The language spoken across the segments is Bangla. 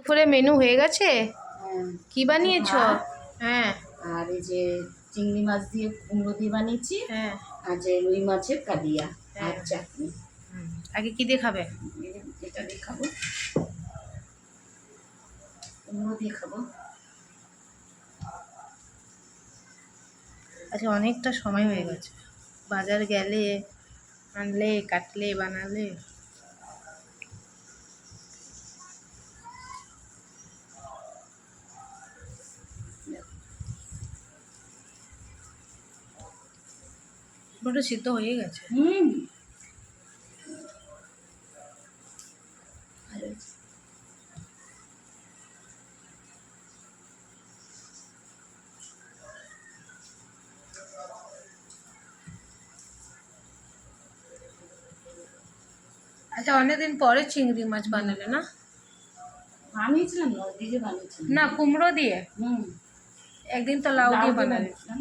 দুপুরে মেনু হয়ে গেছে? হ্যাঁ, কি বানিয়েছো? ভাত হ্যাঁ আর এই যে চিংড়ি মাছ দিয়ে কুমড়ো দিয়ে বানিয়েছি, হ্যাঁ আর যে রুই মাছের কালিয়া আর হ্যাঁ। চাটনি। আগে কি দিয়ে খাবে? এটা দিয়ে খাবো, কুমড়ো দিয়ে খাবো। আচ্ছা, অনেকটা সময় হয়ে গেছে। বাজার গেলে, আনলে, কাটলে, বানালে। ওটা সিদ্ধ হয়ে গেছে। ভালো হয়েছে। আচ্ছা, অনেকদিন পরে চিংড়ি মাছ বানালে না? বানিয়েছিলাম লাউ দিয়ে বানিয়েছিলাম। না, কুমড়ো দিয়ে। একদিন তো লাউ দিয়ে বানালে। বানিয়েছিলাম।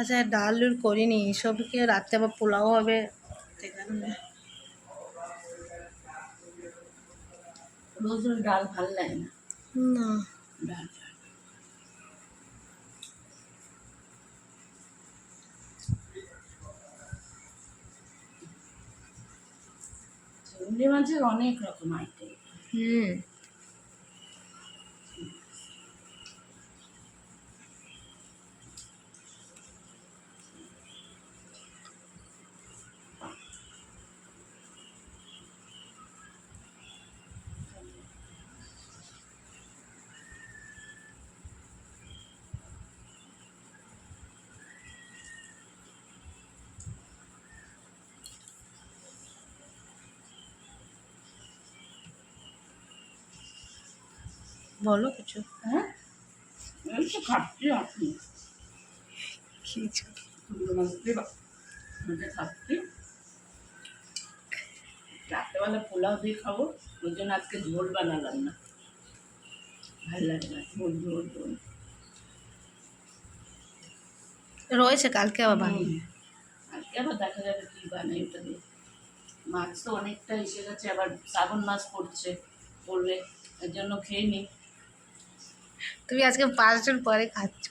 আচ্ছা, ডাল করিনি, সবকে রাত্রে আবার পোলাও হবে, সেই কারণে। রোজ রোজ ডাল ভালো লাগে না। না, ডাল চিংড়ি মাছের অনেক রকম আইটেম। বলো কিছু। হ্যাঁ, এই তো খাচ্ছি আপনি। কিছু চিংড়ি মাছ দিয়ে খাচ্ছি। রাত্রেবেলা পোলাও দিয়ে খাবো, ওই জন্য আজকে ঝোল বানালাম না, ভালো লাগে না ঝোল ঝোল ঝোল। রয়েছে, কালকে আবার বানিয়ে। আজকে আবার দেখা যাবে কি বানাই ওটা দিয়ে। মাছ তো অনেকটা এসে গেছে, আবার শ্রাবণ মাস পড়বে, এর জন্য খেয়ে নি। তুমি আজকে 5 জন পরে খাচ্ছ।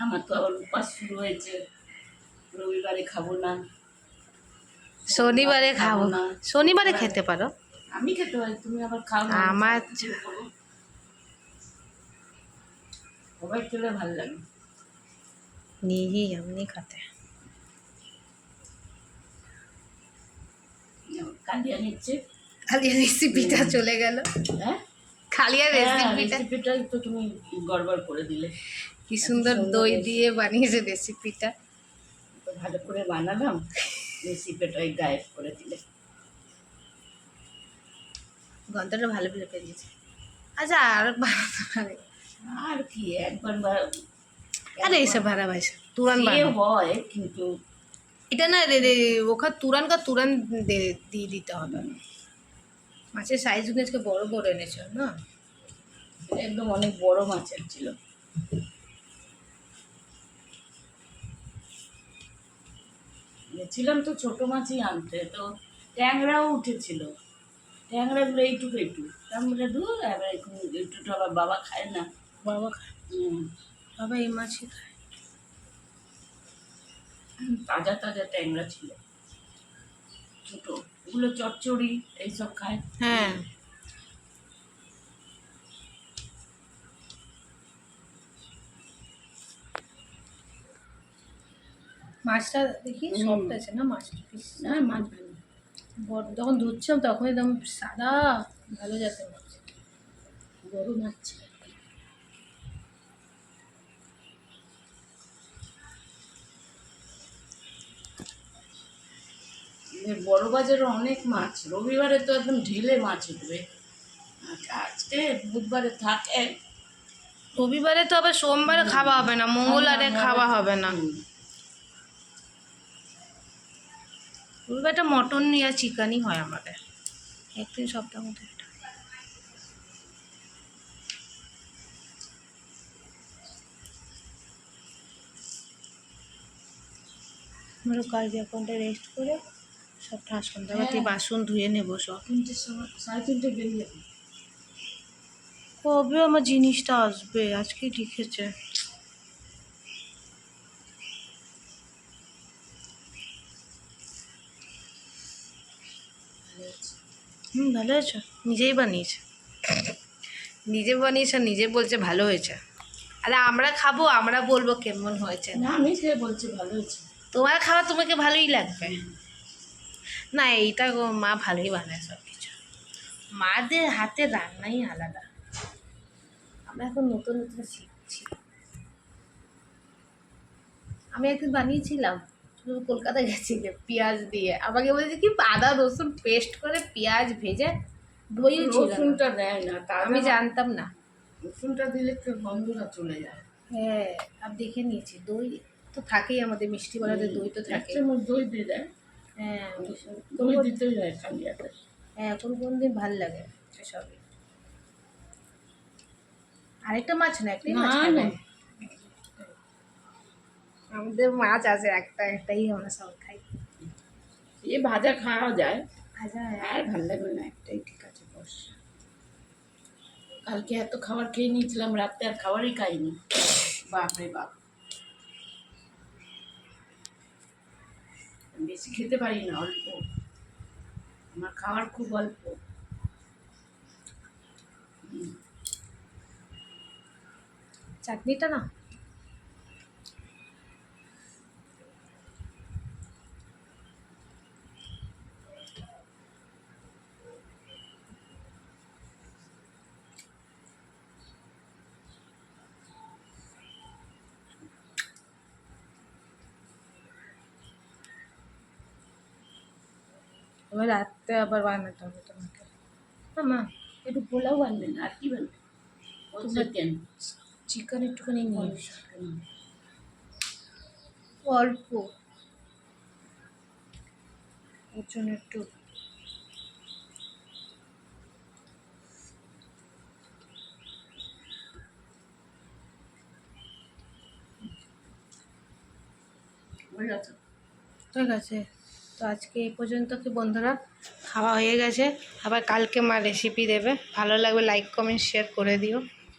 আমার তো আবার উপাস শুরু হয়েছে, রবিবারে খাবো না, শনিবারে খাবো না। শনিবারে খেতে পারো। আমি খেতে পারি, তুমি আবার খাও না। আমার সবাই খেলে ভালো লাগে। নিজেই এমনি খাতে। কালিয়া নিচ্ছে, খালি রেসিপিটা চলে গেল। হ্যাঁ, খালি আর রেসিপিটাই তো তুমি গড়বড় করে দিলে। কি সুন্দর দই দিয়ে বানিয়েছে রেসিপিটা। তো ভালো করে বানালাম, রেসিপিটাই গায়েব করে দিলে। গন্ধটা ভালো করে পেরিয়েছে। আচ্ছা, আর বানাতে পারে। আর কি একবার আরে এসব ভাড়া ভাইসা তুরান হয়, কিন্তু এটা না ওখানে তুরান দিয়ে দিতে হবে। মাছের সাইজগুলো আজকে বড় বড় এনেছো না? একদম অনেক বড় মাছের ছিল। ছিলাম তো ছোট মাছই আনতে, তো ট্যাংরাও উঠেছিল, ট্যাংরাগুলো এইটুকু আমরা দূর, এবার এইটুকু আবার বাবা খায় না। বাবা খায়? বাবা এই মাছই খায়। তাজা তাজা ট্যাংরা ছিল, ছোট, ওগুলো চচ্চড়ি এইসব খায়। হ্যাঁ, মাছটা দেখি সফট আছে না মাছটা? না, মাছ ভালো। যখন ধুচ্ছিলাম তখন একদম সাদা, ভালো জাতের মাছ, বড় মাছ ছিল। বড় বাজারে অনেক মাছ, রবিবারে তো একদম ঢেলে মাছ উঠবে। আজকে বুধবারে থাকে। রবিবারে তো আবার সোমবারে খাওয়া হবে না, মঙ্গলবারে খাওয়া হবে না। রবিবারটা মটন আর চিকেনই হয় আমাদের, একদিন সপ্তাহ মধ্যে। আমারও কাজ এখনটা রেস্ট করে সব ঠাস করতে হবে। হ্যাঁ। বাসন ধুয়ে নেবো সব। 3টের সময় 3:30 বেরিয়ে যাবে। কবে আমার জিনিসটা আসবে? আজকে লিখেছে। ভালো হয়েছে, নিজেই বানিয়েছে, নিজে বানিয়েছে আর নিজে বলছে ভালো হয়েছে। আরে আমরা খাবো, আমরা বলবো কেমন হয়েছে। না আমি খেয়ে বলছি ভালো হয়েছে। তোমার খাবার তোমাকে ভালোই লাগবে। না এইটা মা ভালোই বানায় সব কিছু, মাদের হাতে রান্নাই আলাদা। আমরা এখন নতুন নতুন শিখছি। আমি একদিন বানিয়েছিলাম, তুমি কলকাতা গেছিলে, পেঁয়াজ দিয়ে আমাকে বলেছে কি আদা রসুন পেস্ট করে পেঁয়াজ ভেজে, দইও ছিল না। রসুনটা দেয় না, আমি জানতাম না। রসুনটা দিলে একটু গন্ধটা চলে যায়। হ্যাঁ, আর দেখে নিয়েছি, দই তো থাকেই আমাদের মিষ্টি বলাতে, দই তো থাকে। দই দিয়ে দেয়। হ্যাঁ দই দিতেই হয় খালি হাতে। হ্যাঁ, কোন দিন ভাল লাগে সেসবই। আরেকটা মাছ না, একটাই মাছ না, খাবে? না। আমাদের মাছ আছে একটাই আমরা সব খাই। এ ভাজা খাওয়া যায়, আচ্ছা, আর ভালো লাগবে না, একটাই ঠিক আছে বস। কালকে এত খাবার খেয়ে নিয়েছিলাম, রাতে আর খাবারই খাইনি। বাপরে বাপ, বেশি খেতে পারি না, অল্প। আমার খাবার খুব অল্প। চাটনিটা না এবার রাত্রে আবার বানাতে হবে তোমাকে। মা একটু পোলাও আনবেন, আর কি বলবেন? চিকেন চিকেন একটুখানি নিয়ে অল্প, ওর জন্য একটু। ঠিক আছে, তো আজকে এই পর্যন্ত কি বন্ধুরা, খাওয়া হয়ে গেছে। আবার কালকে মা রেসিপি দেবে, ভালো লাগবে লাইক কমেন্ট শেয়ার করে দিও।